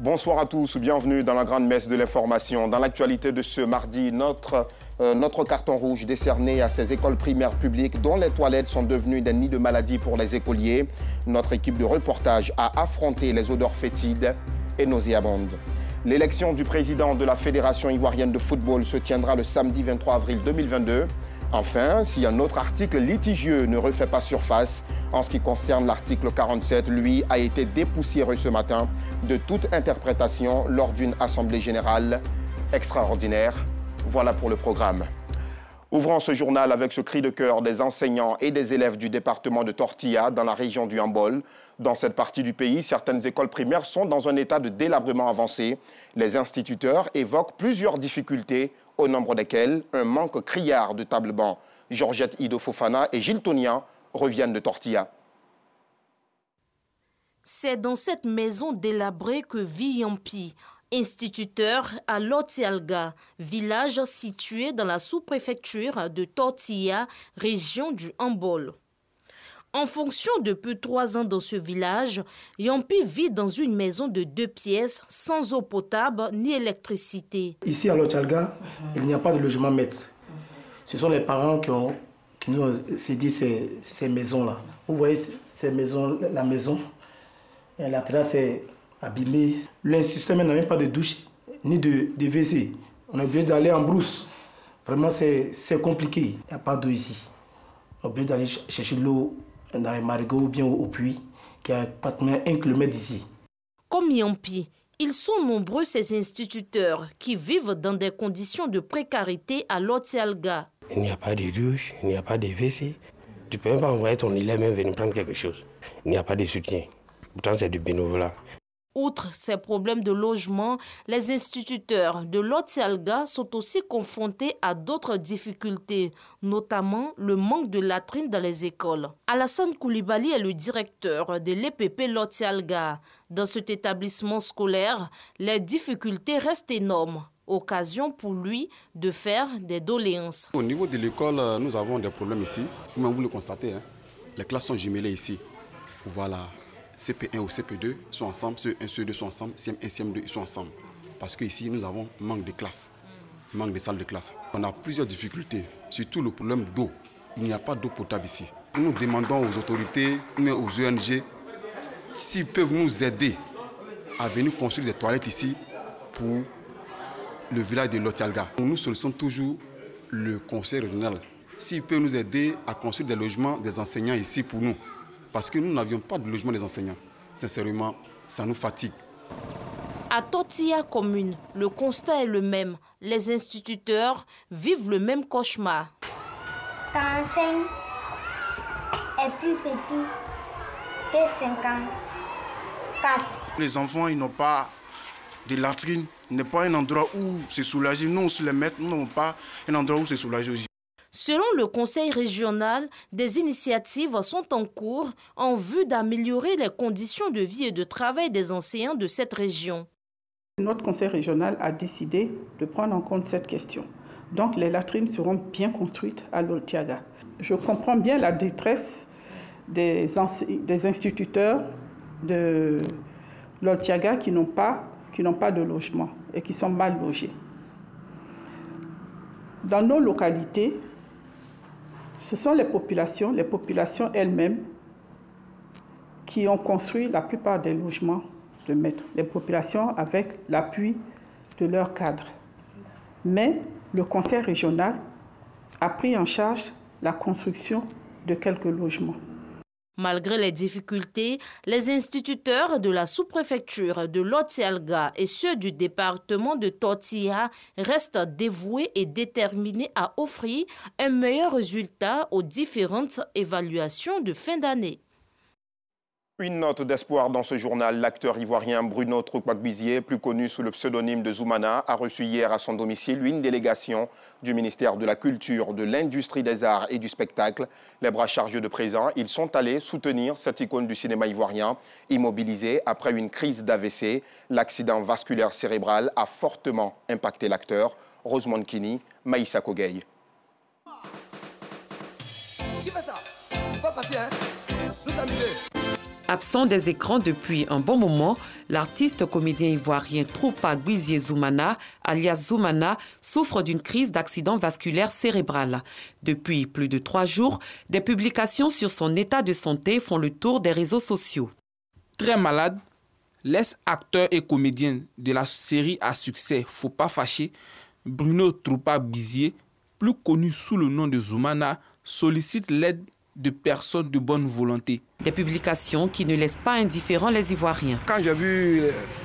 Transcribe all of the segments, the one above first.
Bonsoir à tous, bienvenue dans la grande messe de l'information. Dans l'actualité de ce mardi, notre carton rouge décerné à ces écoles primaires publiques dont les toilettes sont devenues des nids de maladies pour les écoliers. Notre équipe de reportage a affronté les odeurs fétides et nauséabondes. L'élection du président de la Fédération ivoirienne de football se tiendra le samedi 23 avril 2022. Enfin, si un autre article litigieux ne refait pas surface, en ce qui concerne l'article 47, lui a été dépoussiéré ce matin de toute interprétation lors d'une assemblée générale extraordinaire. Voilà pour le programme. Ouvrons ce journal avec ce cri de cœur des enseignants et des élèves du département de Tortilla dans la région du Hambol. Dans cette partie du pays, certaines écoles primaires sont dans un état de délabrement avancé. Les instituteurs évoquent plusieurs difficultés, au nombre desquelles un manque criard de table-banc. Georgette Ido Fofana et Gilles Tonian reviennent de Tortilla. C'est dans cette maison délabrée que vit Yampi, instituteur à Lotialga, village situé dans la sous-préfecture de Tortilla, région du Hambol. En fonction depuis 3 ans dans ce village, Yampi vit dans une maison de 2 pièces, sans eau potable ni électricité. Ici à Lotialga, il n'y a pas de logement maître. Ce sont les parents qui nous ont cédé ces maisons-là. Vous voyez la maison, la terrasse est abîmée. L'instituteur n'a même pas de douche ni de WC. On est obligé d'aller en brousse. Vraiment, c'est compliqué. Il n'y a pas d'eau ici. On est obligé d'aller chercher l'eau dans les marigots ou bien au puits, qui est à pratiquement 1 kilomètre d'ici. Comme Yampi, ils sont nombreux ces instituteurs qui vivent dans des conditions de précarité à Lotialga. Il n'y a pas de douche, il n'y a pas de WC. Tu ne peux même pas envoyer ton élève même venir prendre quelque chose. Il n'y a pas de soutien. Pourtant, c'est du bénévolat. Outre ces problèmes de logement, les instituteurs de Lotialga sont aussi confrontés à d'autres difficultés, notamment le manque de latrines dans les écoles. Alassane Koulibaly est le directeur de l'EPP Lotialga. Dans cet établissement scolaire, les difficultés restent énormes. Occasion pour lui de faire des doléances. Au niveau de l'école, nous avons des problèmes ici. Comme vous le constatez, les classes sont jumelées ici. Voilà. CP1 ou CP2 sont ensemble, CE1, CE2 sont ensemble, CM1, CM2 ils sont ensemble. Parce qu'ici, nous avons manque de classes, manque de salles de classe. On a plusieurs difficultés, surtout le problème d'eau. Il n'y a pas d'eau potable ici. Nous demandons aux autorités, aux ONG, s'ils peuvent nous aider à venir construire des toilettes ici pour le village de Lotialga. Nous sollicitons toujours le conseil régional. S'il peut nous aider à construire des logements des enseignants ici pour nous. Parce que nous n'avions pas de logement des enseignants. Sincèrement, ça nous fatigue. À Tortilla commune, le constat est le même. Les instituteurs vivent le même cauchemar. Quand l'enseigne est plus petit que 54. Les enfants, ils n'ont pas de latrine, n'est pas un endroit où se soulager. Nous, on se les met, nous n'avons pas un endroit où se soulager aussi. Selon le conseil régional, des initiatives sont en cours en vue d'améliorer les conditions de vie et de travail des enseignants de cette région. Notre conseil régional a décidé de prendre en compte cette question. Donc les latrines seront bien construites à Lotialga. Je comprends bien la détresse des instituteurs de Lotialga qui n'ont pas de logement et qui sont mal logés. Dans nos localités, ce sont les populations elles-mêmes qui ont construit la plupart des logements de maîtres. Les populations avec l'appui de leurs cadres. Mais le conseil régional a pris en charge la construction de quelques logements. Malgré les difficultés, les instituteurs de la sous-préfecture de Lotialga et ceux du département de Tortilla restent dévoués et déterminés à offrir un meilleur résultat aux différentes évaluations de fin d'année. Une note d'espoir dans ce journal. L'acteur ivoirien Bruno Troukbakbizier, plus connu sous le pseudonyme de Zoumana, a reçu hier à son domicile une délégation du ministère de la Culture, de l'Industrie des Arts et du Spectacle. Les bras chargés de présents, ils sont allés soutenir cette icône du cinéma ivoirien, immobilisé après une crise d'AVC. L'accident vasculaire cérébral a fortement impacté l'acteur. Rosemond Kini, Maïssa Kogei. Qui fait ça? C'est pas facile, hein? Tout amusé. Absent des écrans depuis un bon moment, l'artiste comédien ivoirien Troupa Gbizie Zoumana, alias Zoumana, souffre d'une crise d'accident vasculaire cérébral. Depuis plus de 3 jours, des publications sur son état de santé font le tour des réseaux sociaux. Très malade, l'ex-acteur et comédien de la série à succès Faut pas fâcher, Bruno Troupa Gbizie, plus connu sous le nom de Zoumana, sollicite l'aide de personnes de bonne volonté. Des publications qui ne laissent pas indifférents les Ivoiriens. Quand j'ai vu,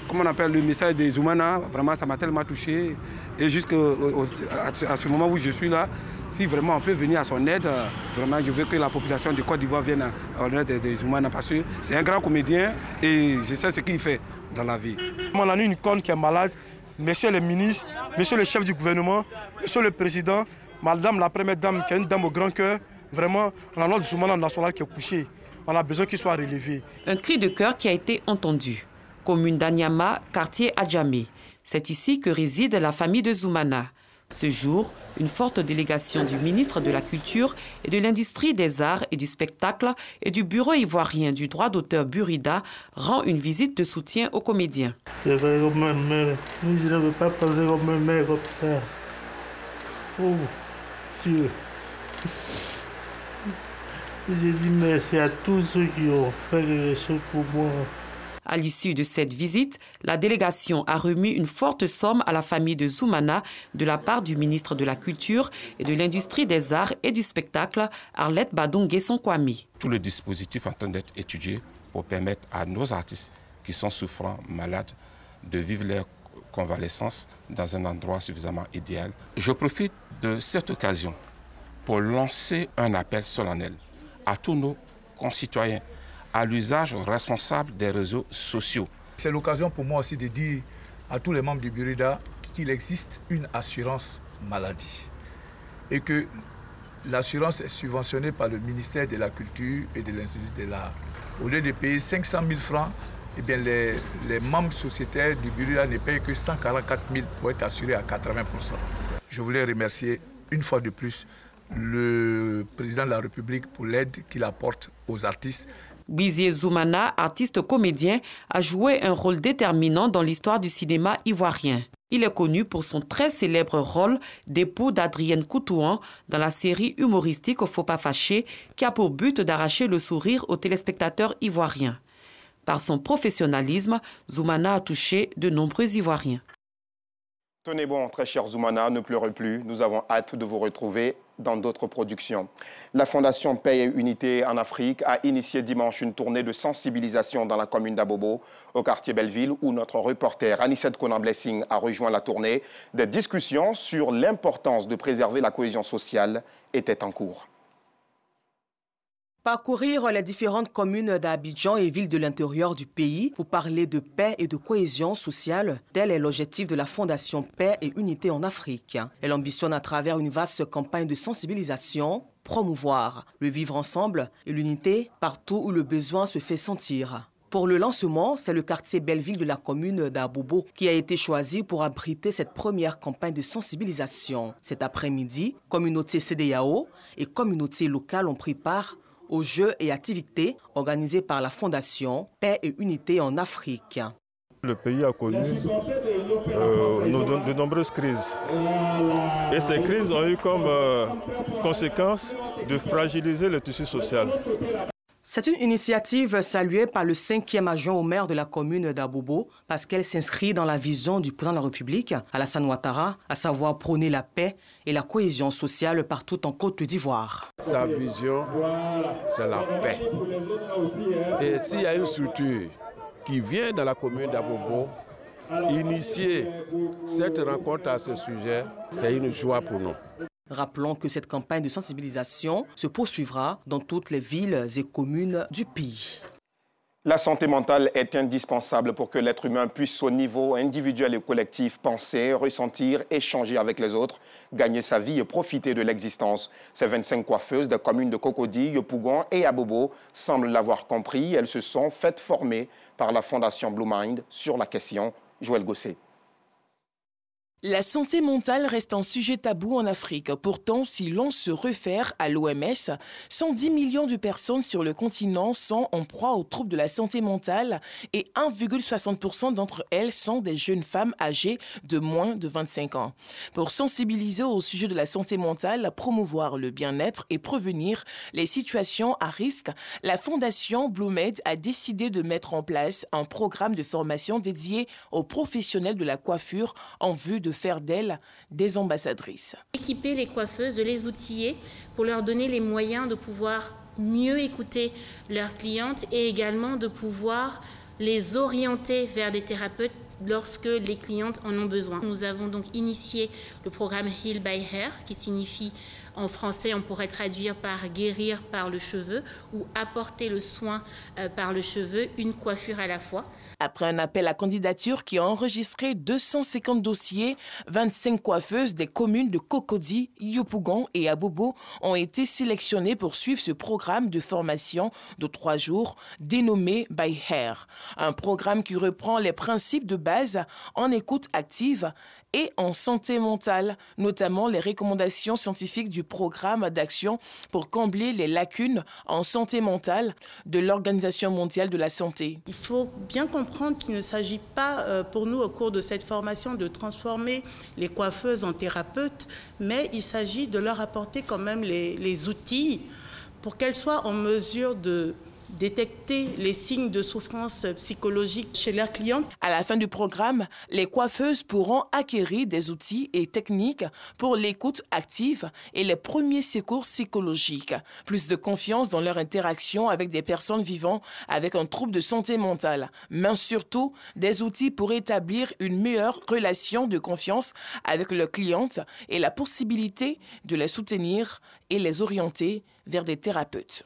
comment on appelle, le message de Zoumana, vraiment ça m'a tellement touché. Et jusqu'à ce moment où je suis là, si vraiment on peut venir à son aide, vraiment je veux que la population de Côte d'Ivoire vienne en aide de Zoumana parce que c'est un grand comédien et je sais ce qu'il fait dans la vie. On a une icône qui est malade, monsieur le ministre, monsieur le chef du gouvernement, monsieur le président, madame la première dame qui est une dame au grand cœur. Vraiment, on a notre Zoumana national qui est couché. On a besoin qu'il soit relevé. Un cri de cœur qui a été entendu. Commune d'Anyama, quartier Adjamé. C'est ici que réside la famille de Zoumana. Ce jour, une forte délégation du ministre de la Culture et de l'Industrie des Arts et du Spectacle et du Bureau ivoirien du droit d'auteur Burida rend une visite de soutien aux comédiens. C'est vrai comme ma mère. Je ne veux pas penser comme ma mère comme ça. Oh, Dieu. J'ai dit merci à tous ceux qui ont fait quelque chose pour moi. À l'issue de cette visite, la délégation a remis une forte somme à la famille de Zoumana de la part du ministre de la Culture et de l'Industrie des Arts et du Spectacle, Arlette Badong-Guesson-Kwame. Tout le dispositif est en train d'être étudié pour permettre à nos artistes qui sont souffrants, malades, de vivre leur convalescence dans un endroit suffisamment idéal. Je profite de cette occasion pour lancer un appel solennel à tous nos concitoyens, à l'usage responsable des réseaux sociaux. C'est l'occasion pour moi aussi de dire à tous les membres du Burida qu'il existe une assurance maladie et que l'assurance est subventionnée par le ministère de la Culture et de l'Industrie de l'Art. Au lieu de payer 500 000 francs, eh bien les membres sociétaires du Burida ne payent que 144 000 pour être assurés à 80%. Je voulais remercier une fois de plus le président de la République pour l'aide qu'il apporte aux artistes. Gbizie Zoumana, artiste comédien, a joué un rôle déterminant dans l'histoire du cinéma ivoirien. Il est connu pour son très célèbre rôle d'époux d'Adrienne Koutouan dans la série humoristique Faut pas fâcher, qui a pour but d'arracher le sourire aux téléspectateurs ivoiriens. Par son professionnalisme, Zoumana a touché de nombreux Ivoiriens. Tenez bon, très cher Zoumana, ne pleurez plus. Nous avons hâte de vous retrouver dans d'autres productions. La Fondation Paix et Unité en Afrique a initié dimanche une tournée de sensibilisation dans la commune d'Abobo, au quartier Belleville, où notre reporter Anissette Conan-Blessing a rejoint la tournée. Des discussions sur l'importance de préserver la cohésion sociale étaient en cours. Parcourir les différentes communes d'Abidjan et villes de l'intérieur du pays pour parler de paix et de cohésion sociale, tel est l'objectif de la Fondation Paix et Unité en Afrique. Elle ambitionne à travers une vaste campagne de sensibilisation, promouvoir le vivre ensemble et l'unité partout où le besoin se fait sentir. Pour le lancement, c'est le quartier Belleville de la commune d'Abobo qui a été choisi pour abriter cette première campagne de sensibilisation. Cet après-midi, communauté CEDEAO et communauté locale ont pris part aux jeux et activités organisés par la Fondation Paix et Unité en Afrique. Le pays a connu de nombreuses crises. Et ces crises ont eu comme conséquence de fragiliser le tissu social. C'est une initiative saluée par le 5e adjoint au maire de la commune d'Abobo parce qu'elle s'inscrit dans la vision du président de la République, Alassane Ouattara, à savoir prôner la paix et la cohésion sociale partout en Côte d'Ivoire. Sa vision, c'est la paix. Et s'il y a une structure qui vient dans la commune d'Abobo, initier cette rencontre à ce sujet, c'est une joie pour nous. Rappelons que cette campagne de sensibilisation se poursuivra dans toutes les villes et communes du pays. La santé mentale est indispensable pour que l'être humain puisse au niveau individuel et collectif penser, ressentir, échanger avec les autres, gagner sa vie et profiter de l'existence. Ces 25 coiffeuses des communes de Cocody, Yopougon et Abobo semblent l'avoir compris. Elles se sont faites former par la Fondation Blue Mind sur la question. Joël Gosset. La santé mentale reste un sujet tabou en Afrique. Pourtant, si l'on se réfère à l'OMS, 110 millions de personnes sur le continent sont en proie aux troubles de la santé mentale et 1,60% d'entre elles sont des jeunes femmes âgées de moins de 25 ans. Pour sensibiliser au sujet de la santé mentale, promouvoir le bien-être et prévenir les situations à risque, la Fondation Bloomed a décidé de mettre en place un programme de formation dédié aux professionnels de la coiffure en vue de faire d'elles des ambassadrices. Équiper les coiffeuses, de les outiller pour leur donner les moyens de pouvoir mieux écouter leurs clientes et également de pouvoir les orienter vers des thérapeutes lorsque les clientes en ont besoin. Nous avons donc initié le programme Heal by Hair, qui signifie en français, on pourrait traduire par guérir par le cheveu ou apporter le soin par le cheveu, une coiffure à la fois. Après un appel à candidature qui a enregistré 250 dossiers, 25 coiffeuses des communes de Cocody, Yopougon et Abobo ont été sélectionnées pour suivre ce programme de formation de 3 jours dénommé By Hair. Un programme qui reprend les principes de base en écoute active et en santé mentale, notamment les recommandations scientifiques du programme d'action pour combler les lacunes en santé mentale de l'Organisation mondiale de la santé. Il faut bien comprendre qu'il ne s'agit pas pour nous au cours de cette formation de transformer les coiffeuses en thérapeutes, mais il s'agit de leur apporter quand même les outils pour qu'elles soient en mesure de détecter les signes de souffrance psychologique chez leurs clients. À la fin du programme, les coiffeuses pourront acquérir des outils et techniques pour l'écoute active et les premiers secours psychologiques, plus de confiance dans leur interaction avec des personnes vivant avec un trouble de santé mentale, mais surtout des outils pour établir une meilleure relation de confiance avec leurs clientes et la possibilité de les soutenir et les orienter vers des thérapeutes.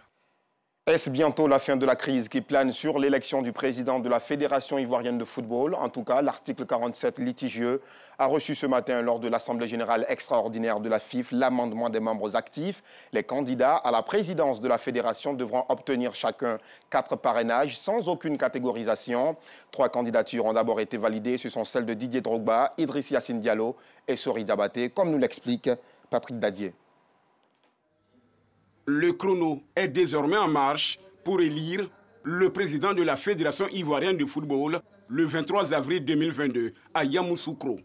Est-ce bientôt la fin de la crise qui plane sur l'élection du président de la Fédération ivoirienne de football? En tout cas, l'article 47 litigieux a reçu ce matin lors de l'Assemblée générale extraordinaire de la FIF l'amendement des membres actifs. Les candidats à la présidence de la Fédération devront obtenir chacun 4 parrainages sans aucune catégorisation. 3 candidatures ont d'abord été validées. Ce sont celles de Didier Drogba, Idriss Yassine Diallo et Sori Diabaté, comme nous l'explique Patrick Dadier. Le chrono est désormais en marche pour élire le président de la Fédération ivoirienne de football le 23 avril 2022 à Yamoussoukro.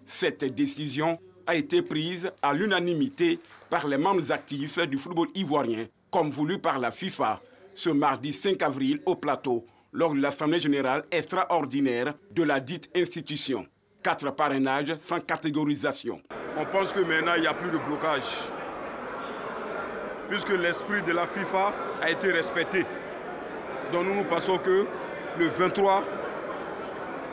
Cette décision a été prise à l'unanimité par les membres actifs du football ivoirien, comme voulu par la FIFA, ce mardi 5 avril au Plateau, lors de l'Assemblée générale extraordinaire de la dite institution. 4 parrainages sans catégorisation. On pense que maintenant, il n'y a plus de blocage, puisque l'esprit de la FIFA a été respecté. Donc nous pensons que le 23,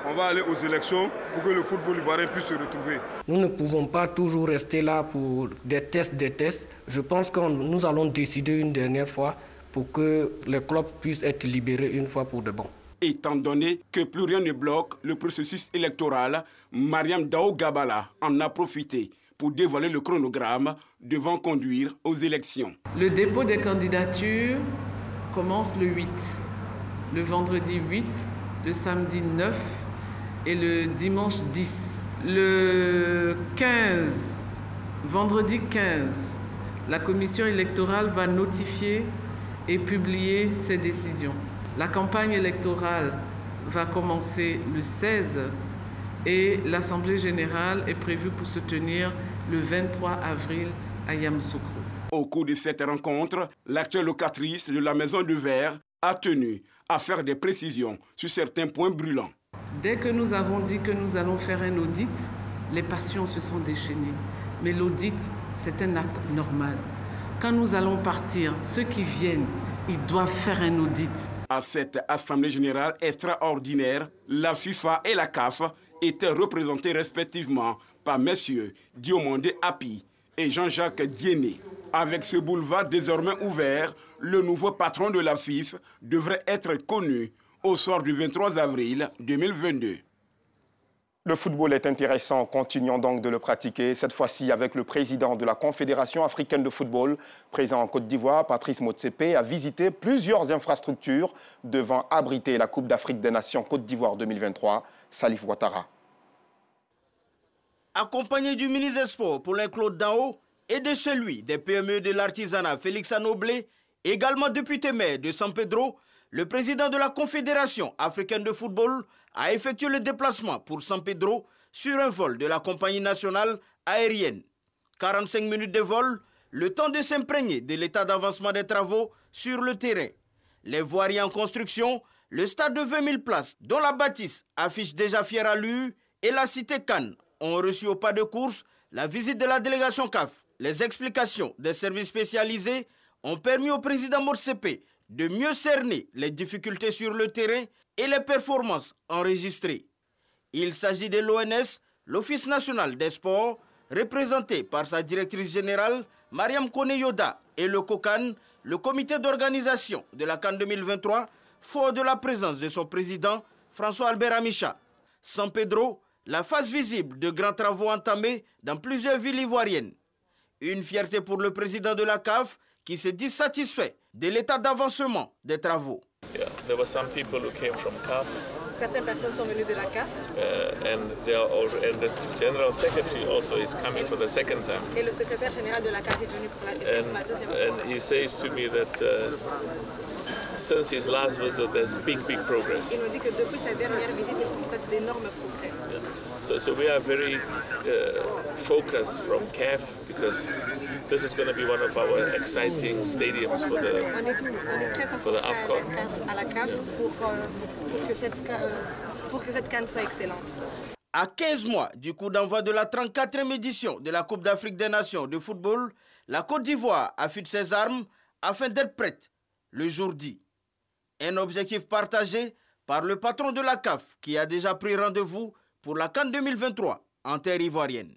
on va aller aux élections pour que le football ivoirien puisse se retrouver. Nous ne pouvons pas toujours rester là pour des tests. Je pense que nous allons décider une dernière fois pour que les clubs puissent être libérés une fois pour de bon. Étant donné que plus rien ne bloque le processus électoral, Mariam Dao Gabala en a profité pour dévoiler le chronogramme devant conduire aux élections. Le dépôt des candidatures commence le 8, le vendredi 8, le samedi 9 et le dimanche 10. Le 15, vendredi 15, la commission électorale va notifier et publier ses décisions. La campagne électorale va commencer le 16 et l'Assemblée générale est prévue pour se tenir le 23 avril à Yamoussoukro. Au cours de cette rencontre, l'actuelle locatrice de la Maison de Verre a tenu à faire des précisions sur certains points brûlants. Dès que nous avons dit que nous allons faire un audit, les passions se sont déchaînées. Mais l'audit, c'est un acte normal. Quand nous allons partir, ceux qui viennent, ils doivent faire un audit. À cette Assemblée générale extraordinaire, la FIFA et la CAF étaient représentés respectivement par messieurs Diomandé Api et Jean-Jacques Dienné. Avec ce boulevard désormais ouvert, le nouveau patron de la FIF devrait être connu au soir du 23 avril 2022. Le football est intéressant, continuons donc de le pratiquer, cette fois-ci avec le président de la Confédération africaine de football, présent en Côte d'Ivoire, Patrice Motsepe, a visité plusieurs infrastructures devant abriter la Coupe d'Afrique des Nations Côte d'Ivoire 2023, Salif Ouattara. accompagné du ministre des Sports Paulin Claude Danho et de celui des PME de l'artisanat Félix Anoblé, également député maire de San Pedro, le président de la Confédération africaine de football a effectué le déplacement pour San Pedro sur un vol de la compagnie nationale aérienne. 45 minutes de vol, le temps de s'imprégner de l'état d'avancement des travaux sur le terrain. Les voiries en construction, le stade de 20 000 places, dont la bâtisse affiche déjà fière allure, et la cité Cannes ont reçu au pas de course la visite de la délégation CAF. Les explications des services spécialisés ont permis au président Motsepe de mieux cerner les difficultés sur le terrain et les performances enregistrées. Il s'agit de l'ONS, l'Office national des sports, représenté par sa directrice générale, Mariam Kone-Yoda, et le COCAN, le comité d'organisation de la CAN 2023, fort de la présence de son président, François-Albert Amicha. San Pedro, la face visible de grands travaux entamés dans plusieurs villes ivoiriennes. Une fierté pour le président de la CAF qui se dit satisfait de l'état d'avancement des travaux. Yeah, there were some people who came from CAF. Certaines personnes sont venues de la CAF. And the general secretary also is coming for the second time. Et le secrétaire général de la CAF est venu pour la deuxième fois. And he says to me that since his last visit, there's big progress. Il nous dit que depuis sa dernière visite, il constate d'énormes progrès. Yeah. So we are very focused from CAF because this is going to be one of our exciting stadiums for the AFCON. À la CAF pour que cette CAN soit excellente. À 15 mois du coup d'envoi de la 34e édition de la Coupe d'Afrique des Nations de football, la Côte d'Ivoire affûte ses armes afin d'être prête le jour dit. Un objectif partagé par le patron de la CAF qui a déjà pris rendez-vous pour la CAN 2023 en terre ivoirienne.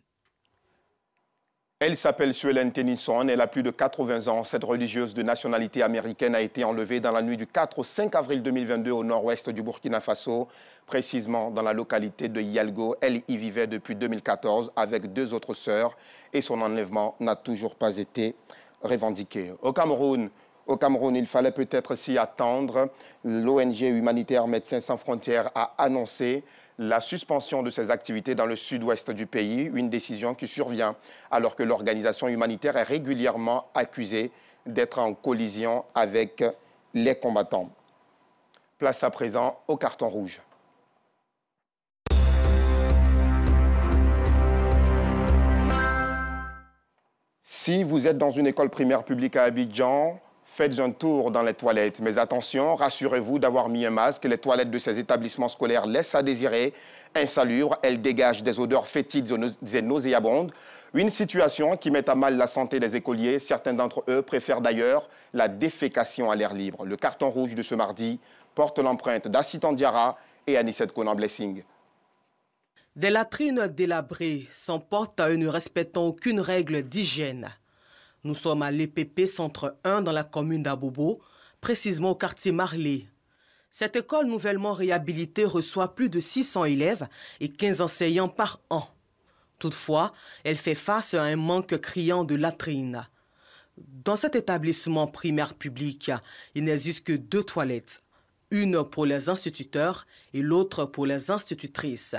Elle s'appelle Suelen Tennyson, elle a plus de 80 ans. Cette religieuse de nationalité américaine a été enlevée dans la nuit du 4 au 5 avril 2022 au nord-ouest du Burkina Faso, précisément dans la localité de Yalgo. Elle y vivait depuis 2014 avec 2 autres sœurs et son enlèvement n'a toujours pas été revendiqué. Au Cameroun, il fallait peut-être s'y attendre. L'ONG humanitaire Médecins sans frontières a annoncé la suspension de ses activités dans le sud-ouest du pays, une décision qui survient alors que l'organisation humanitaire est régulièrement accusée d'être en collision avec les combattants. Place à présent au carton rouge. Si vous êtes dans une école primaire publique à Abidjan, faites un tour dans les toilettes. Mais attention, rassurez-vous d'avoir mis un masque. Les toilettes de ces établissements scolaires laissent à désirer. Insalubres, elles dégagent des odeurs fétides et nauséabondes. Une situation qui met à mal la santé des écoliers. Certains d'entre eux préfèrent d'ailleurs la défécation à l'air libre. Le carton rouge de ce mardi porte l'empreinte d'Assitan Diarra et Anissette Conan-Blessing. Des latrines délabrées s'emportent à ne respectant aucune règle d'hygiène. Nous sommes à l'EPP Centre 1 dans la commune d'Abobo, précisément au quartier Marley. Cette école nouvellement réhabilitée reçoit plus de 600 élèves et 15 enseignants par an. Toutefois, elle fait face à un manque criant de latrines. Dans cet établissement primaire public, il n'existe que 2 toilettes, une pour les instituteurs et l'autre pour les institutrices.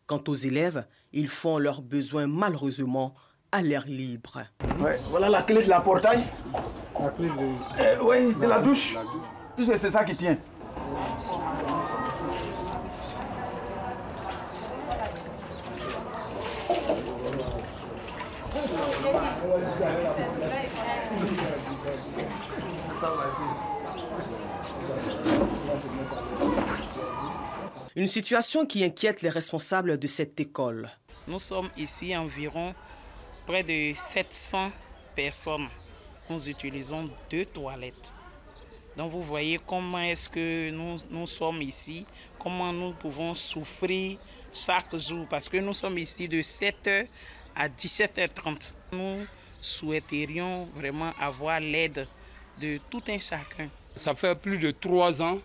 Quant aux élèves, ils font leurs besoins malheureusement à l'air libre. Ouais, voilà la clé de la portail. La clé de... oui, de la douche. Puisque c'est ça qui tient. Une situation qui inquiète les responsables de cette école. Nous sommes ici environ près de 700 personnes. Nous utilisons 2 toilettes. Donc vous voyez comment est-ce que nous sommes ici, comment nous pouvons souffrir chaque jour, parce que nous sommes ici de 7h à 17h30. Nous souhaiterions vraiment avoir l'aide de tout un chacun. Ça fait plus de 3 ans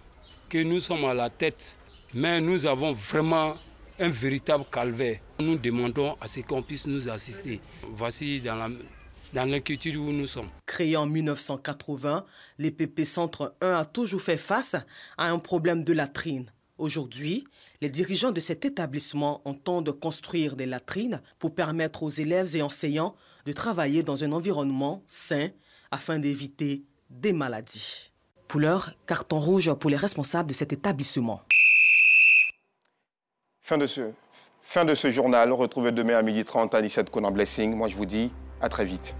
que nous sommes à la tête, mais nous avons vraiment un véritable calvaire. Nous demandons à ce qu'on puisse nous assister. Voici dans l'inquiétude où nous sommes. Créé en 1980, l'EPP Centre 1 a toujours fait face à un problème de latrine. Aujourd'hui, Les dirigeants de cet établissement entendent construire des latrines pour permettre aux élèves et enseignants de travailler dans un environnement sain afin d'éviter des maladies. Pour l'heure, carton rouge pour les responsables de cet établissement. Fin de ce journal. Retrouvez demain à 12h30 à 17 Conan Blessing. Moi, je vous dis à très vite.